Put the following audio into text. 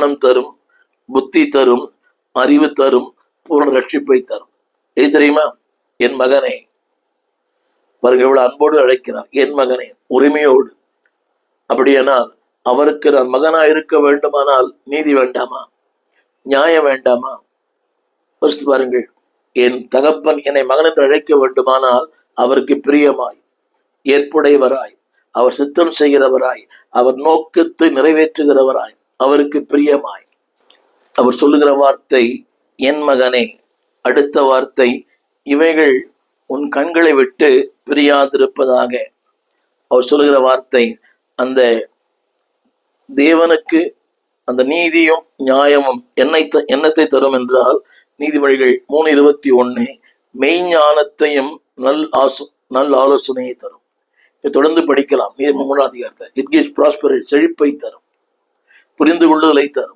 ஞானம் தரும், புத்தி தரும், அறிவு தரும், பூரண ரட்சிப்பை தரும். எது தெரியுமா? என் மகனே, பாருங்க எவ்வளவு அன்போடு அழைக்கிறார், என் மகனே, உரிமையோடு. அப்படியானால் அவருக்கு நான் மகனா இருக்க வேண்டுமானால் நீதி வேண்டாமா? நியாயம் வேண்டாமா? பாருங்கள், என் தகப்பன் என்னை மகன் என்று அழைக்க வேண்டுமானால் அவருக்கு பிரியமாய், ஏற்புடையவராய், அவர் சித்தம் செய்கிறவராய், அவர் நோக்கத்தை நிறைவேற்றுகிறவராய், அவருக்கு பிரியமாய். அவர் சொல்லுகிற வார்த்தை என் மகனே. அடுத்த வார்த்தை, இவைகள் உன் கண்களை விட்டு பிரியாதிருப்பதாக. அவர் சொல்லுகிற வார்த்தை, அந்த தேவனுக்கு அந்த நீதியும் நியாயமும் என்னத்தை தரும் என்றால், நீதிமொழிகள் 3:21, மெய்ஞானத்தையும் நல் ஆலோசனையை தரும். தொடர்ந்து படிக்கலாம். 3ஆம் அதிகாரத்தை. இட் கிவ்ஸ் ப்ராஸ்பரிட்டி, செழிப்பை தரும், புரிந்து கொள்ளுதலை தரும்.